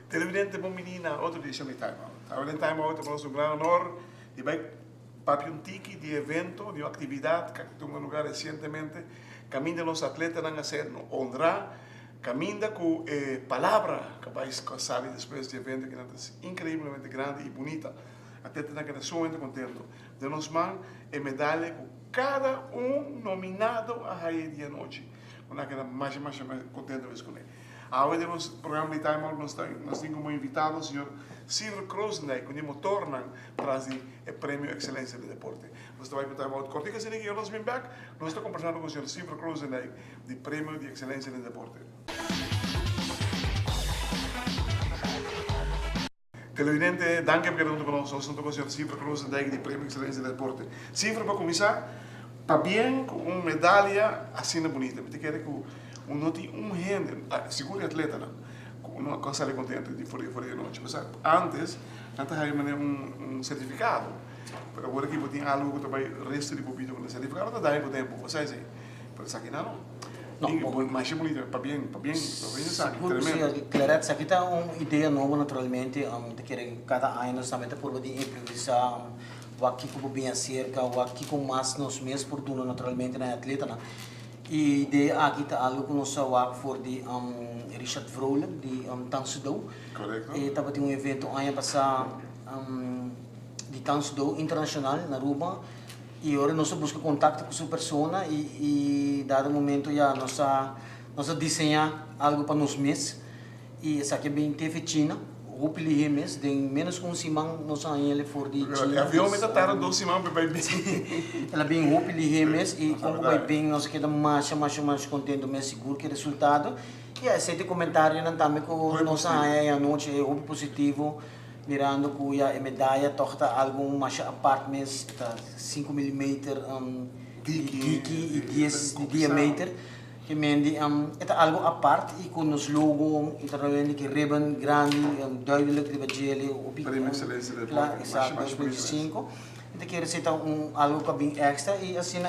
Televidente, bom menina, outro dia chamei Time Out. Agora em Time Out, temos um grande honor de vai para um tiki de evento, de uma atividade que teve lugar recentemente. Caminha os atletas a ser honrar, caminha com palavra que vai sair depois de evento que é incrivelmente grande e bonita. Até tem que estar muito contento. De nós man e medalha com cada nominado a raia dia noite. Uma que mais contento com ele. Agora temos o programa de Time Out, nós temos como invitado o senhor Silver Kroosendijk, que nos torna para o Prêmio Excelência de Deporte. Nós estamos para o Time Out. Cortica, se que nós vamos back, nós estamos conversando com o senhor Silver Kroosendijk, do Prêmio de Excelência de Deporte. Televidente, danke por perguntar para nós. Nós estamos com o senhor Silver Kroosendijk, do Prêmio de Excelência de Deporte. Silver, para começar, para bem, com uma medalha assim bonita. Eu quero que não tem rende, seguro atleta, não consegue contente de fora de noite. Mas antes, antes havia certificado. Mas agora que tem algo que também resto de bobito com o certificado, não dá tempo, você sabe? Mas aqui não. Não, mas é bonito, para bem, sabe? Claro, isso aqui está uma ideia nova, naturalmente, que cada ano nós também por de improvisar, o que como bem acerca, o que como mais nós mesmos por tudo naturalmente na atleta, né? E de aqui está algo que nós sabemos for de Richard Vrolijk de Tansudou. Correto. E estava tendo evento ano passado de Tansudou internacional na Aruba. E agora nós buscamos contato com essa pessoa e dado momento já nós desenhar algo para nós mesmos. E essa aqui é bem tefetina. Rupili Remes, de menos com Simão, nós ainda ele for de China. Avião me trataram do Simão para bem. Ela bem Rupili Remes e como vai bem, nós quedamos mais contente, mais seguro que o resultado. E esse comentário não também com nós ainda a noite é muito positivo, mirando que a medalha toca algo mais a parte mesmo, 5 mm de e 10 de diâmetro. Que mendi é algo à parte e com os logo internamente que ribbon grande duidelijk de bagele o Prêmio Excelência de Deporte exato 2005 então quer ser algo que bem extra e assim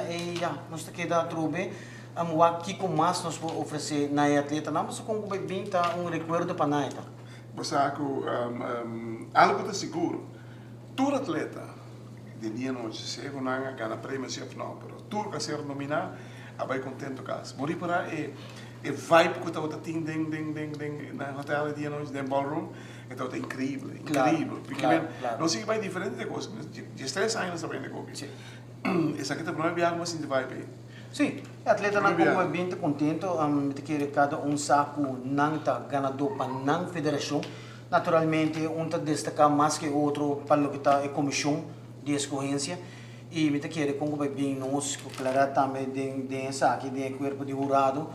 nós te queda trube o que com mais nos pode oferecer na atleta não mas com bem tá recuerdo para nós tá você algo de seguro todo atleta de dia noite se é uma ganha prêmio se não pero tudo que ser nominado vai contente com isso. Por aí é vibe que está ding na hotel de noite, no ballroom, então é incrível. Porque não sei que vai diferente de coisa, de 3 anos sabendo que essa aqui também é algo assim de vibe. Sim, o atleta não como bem contente, que cada saco não está ganador para não federação, naturalmente está destacar mais que outro para o que está a comissão de escorrência. E me quer como vai bem nós, claro também de aqui de corpo de jurado,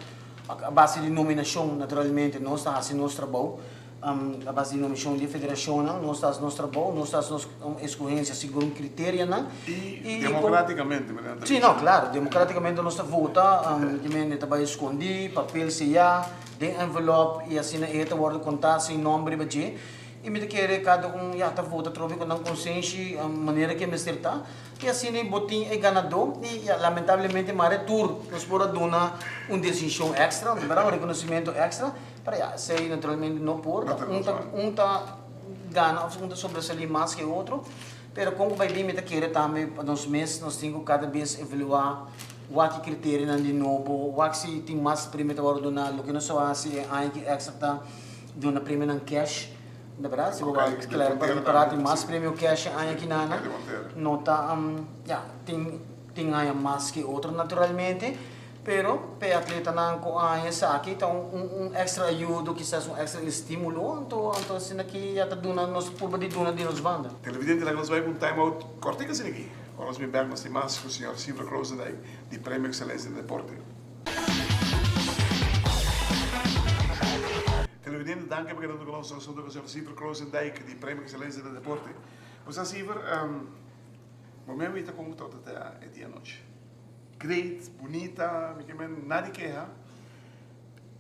a base de nominação naturalmente nós está assim nosso trabalho, a base de nominação de federação nós está nosso trabalho, nós está nossa escolhência segundo um critério e democraticamente, sim, não, claro, democraticamente nós vota, que me trabalha escondido, papel sellar, de envelope e assim é a hora de contar sem nome de e me quer cada já está vota trove com não consciência a maneira que me está e assim o botim é ganador e lamentavelmente mare tour nós pode dar decisão extra um reconhecimento extra para sei naturalmente não por tá gana tá sobressalir mais que outro pero como vai bem me quer também nos meses nós temos cada vez evaluar o que critério não de novo o que se tem mais primeiro hora do nada o que não só assim é que extra tá do na primeira cash na verdade, se você quer preparar mais prêmio cash aqui na nota tem aí mais que outro naturalmente, pero para atleta não com essa aqui então extra ajuda que seja extra estímulo então assim aqui já está dando nos por de dona de nos banda. Televidente lá nós vai com time out cortica assim aqui. Nós me bergamos mais com o senhor Silver Kroosendijk de Prêmio Excelência de Deporte. Televidente, danke por que nós somos o senhor Silver Kroosendijk de Prêmio Excelência de Deporte. Você Silver, momento está como todo até dia noite. Great, bonita, nada de queja.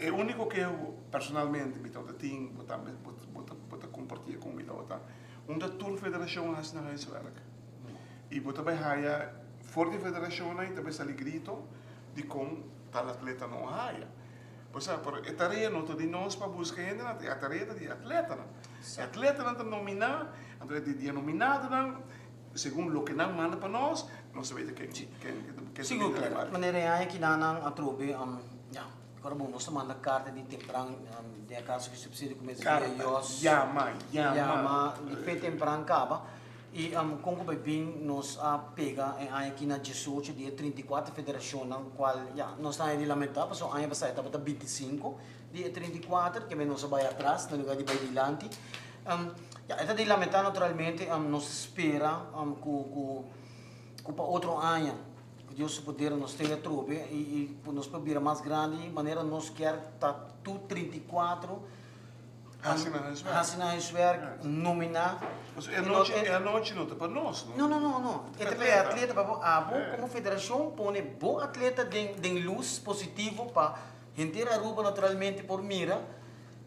o único que eu personalmente me toca tem botar compartilhar com me toca onde toda federação has na huiswerk e botar vai haia for de federação aí também sali grito de como tal atleta não haia pois por a tarefa não de nós para buscar ainda a tarefa de atleta não atleta não nominar então de dia nominado não segundo o que não manda para nós sabemos quem Sigur, claro. Maneira aí que não atrobe agora bom, nós manda carta de temprano, de acaso que se precisa começar a Yama, de pé temprano acaba. E como bem nos pega aqui na 18 dia 34 federação na qual nós estamos de lamentar, porque aí vai sair para 25 dia 34 que nós vai atrás no lugar de vai dilante. É de lamentar naturalmente, nos espera com outro ano. Deus poder nos ter trobe e nos poder mais grande maneira nos quer tá tu 34 Hasina Huiswerk nominar é a noite não para nós não é também atleta para como federação põe bom atleta tem luz positivo para gente Aruba naturalmente por mira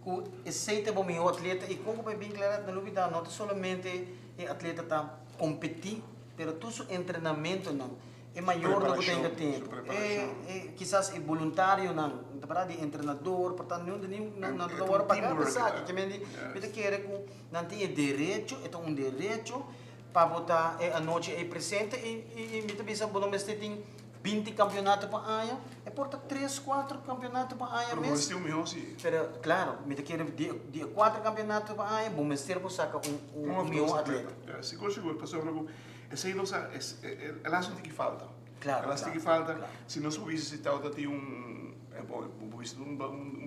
que aceita bom meu atleta e como bem claro na novidade não somente o atleta tá competir pero todo treinamento não é maior do que tem tempo. Quizás é voluntário não, para de treinador, portanto não hora para pensar que me quer que não tem direito, é direito para botar a noite é presente e me pensa bom mas tem 20 campeonatos para ano, é porta 3, 4 campeonatos para ano mesmo. Pero claro, me quer de 4 campeonatos para ano, bom mas ter saca milhão atleta. Seguro, passou algo esse aí não é elas não tem que falta. Claro. Elas têm que falta. Se nós hubiese tal tem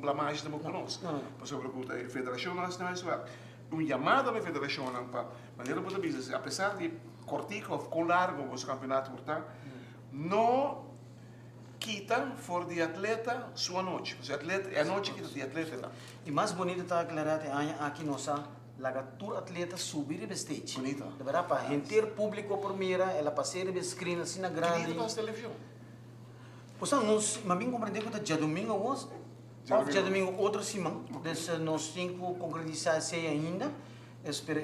blamagem também para nós. Por sobre a Federação Nacional chamada da Federação para maneira para dizer, apesar de cortico com largo os campeonatos não quitam for de atleta sua noite. O atleta é a noite que de atleta. E mais bonito está aclarar aqui nossa lagatur atleta subir e stage. Bonito. De verdade, para gente público por mira, ela passeia de screen assim na grande. Que dia televisão? Pois nós, mas mim compreender que dia domingo hoje, dia domingo outra semana, então nós temos que concretizar isso ainda. Espero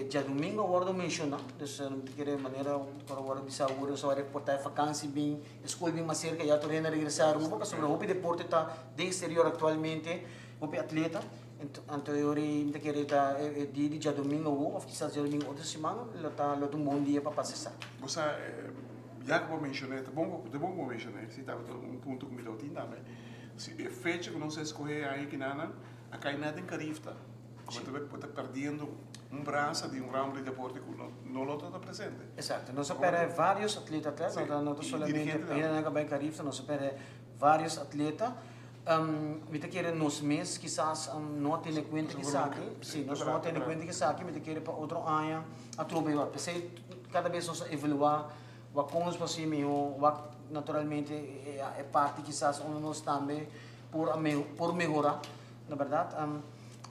dia domingo agora mencionar, então de que maneira agora bisa agora só reportar vacância bem, escola bem mais cerca, já estou indo regressar a Aruba, porque sobre o deporte está de exterior atualmente, o atleta. Então eu me queria dia domingo ou quizás dia domingo outra semana, lá um bom dia para passar. Você já que eu mencionei, é bom que eu mencionei, se estava ponto que me deu tinta, mas se fecha que nós escolher aí que nada, a cainada em Carifta, como tu perdendo braço de ramo de deporte que não lo está presente. Exato, nós espera vários atletas, não somente ainda bem Carifta, nós espera vários atletas. Me querer nos meses, quizás não tem conta que saque, sim, nós não tem conta que saque, me querer para outro ano, a trobe lá, pensei cada vez nós evaluar, o como nós passamos, naturalmente é parte quizás onde nós também por melhorar, na verdade,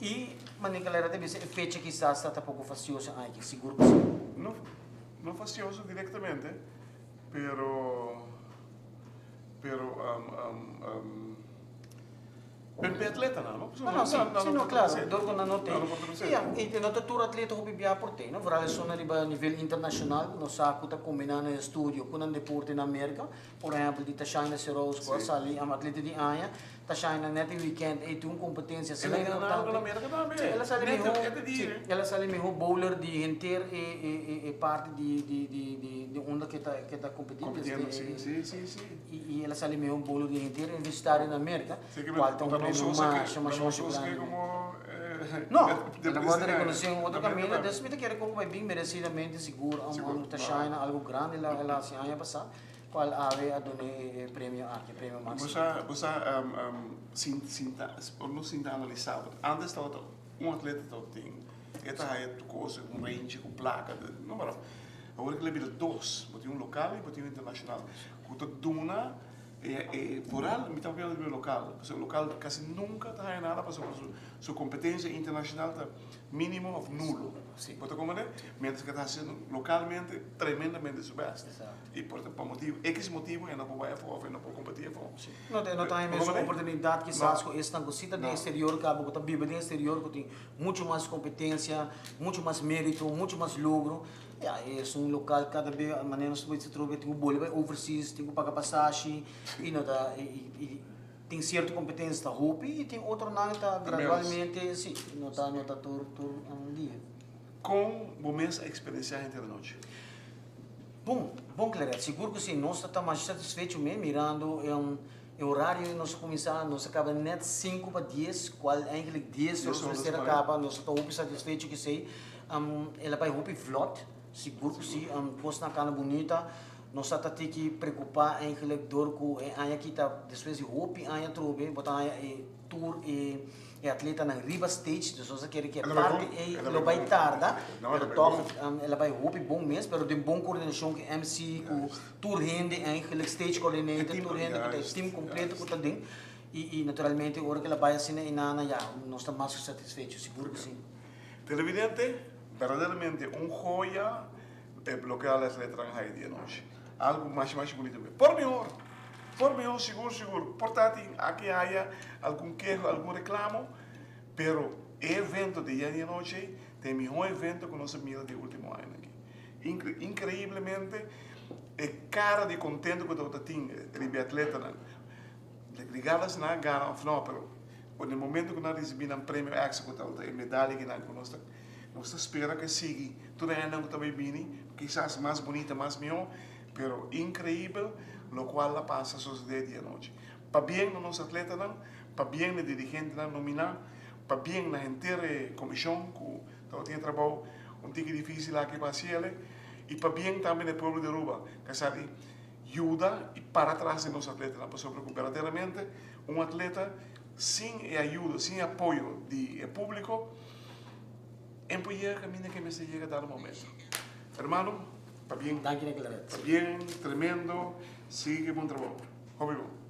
e mas galera deve ser fecha quizás está pouco facioso aqui, seguro que sim. Não facioso diretamente, pero per atleta não? Não, claro, dorgo na nota. E no tour atleta que bibia portei, no vale só a nível internacional, no saco tá combinando no estúdio com um deporte na América, por exemplo, de Tachina Seros, com ali a atleta de Aya, Tachina net weekend e tem competência na América também. Ela sale melhor bowler de inteiro e parte de onda que tá competindo. Sim. E ela sale melhor bowler de inteiro universitário na América. Qual tá não, ela pode reconhecer outro caminho, desde que quer como bem merecidamente seguro, China algo grande, ela se aia passar, qual ave a donar prêmio aqui, prêmio máximo. Você não sinta analisado, antes estava atleta tem, esta é coisa, range, com placa, não para. Agora que ele vira dois, tem local e tem internacional. Quando dona Vooral, met ook heel lokaal. Dus lokaal casi nunca está en nada, porque su competencia internacional está mínimo of nulo. Sí. ¿Por cómo es? Mientras que está haciendo localmente tremendamente su best. Exacto. Y por motivo, X motivo, no puede jugar, no puede competir. Não tem mesmo oportunidade que SAS com esta cosita de exterior, que a vive de exterior, que tem muito mais competência, muito mais mérito, muito mais logro. É um local cada vez a maneira que se trova tem o bolo vai overseas, tem que pagar passagem e não dá tem certa competência da roupa e tem outro não tá gradualmente sim, não tá todo um dia. Com momentos experiência entre a noite. Bom, Claret, seguro que sim, nós estamos mais satisfeitos mesmo, mirando o horário, nós começamos, nós acaba net 5 para 10, qual eigenlijk 10 horas acaba, nós estamos satisfeitos que sei, ela vai roupa vlot, seguro que sim, posto na cana bonita, nós estamos que preocupar eigenlijk door com a aqui tá depois de roupa, a trobe, botar a tour e atleta na riba stage, dus nós queremos que a parte ela vai tarda, ela vai roupa bom mesmo, pero tem bom coordenação que MC, com tour rende, eigenlijk stage coordinator, tour rende, com o time completo com tudo e naturalmente a hora que ela vai assim na nós estamos mais satisfeitos, seguro que sim. Televidente, verdadeiramente joia bloquear as letras aí de noite. Algo mais bonito. Por melhor, seguro. Portanto, aqui há algum queijo, algum reclamo, pero o evento de dia de noite tem o melhor evento que nós mira de último ano aqui. Increíblemente, é cara de contento que eu tenho, de atleta, ligadas na gana, não, pero no momento que nós recebemos um prêmio executal, a medalha que nós espera que siga, tudo ainda não está bem, quizás mais bonita, mais melhor, pero increíble, lo cual la pasa suceder día y noche. Para bien de los atletas, para bien de dirigentes nominal, para bien de la entera comisión que tiene trabajo un tique difícil aquí para hacerle, y para bien también del pueblo de Aruba, que sabe ayuda y para atrás de los atletas, porque verdaderamente un atleta sin ayuda, sin apoyo del público, en poder camino que me se llega a dar un momento. Hermano, está bien. Dank je, Claret. Bien, tremendo. Sigue bom trabalho. Obrigado.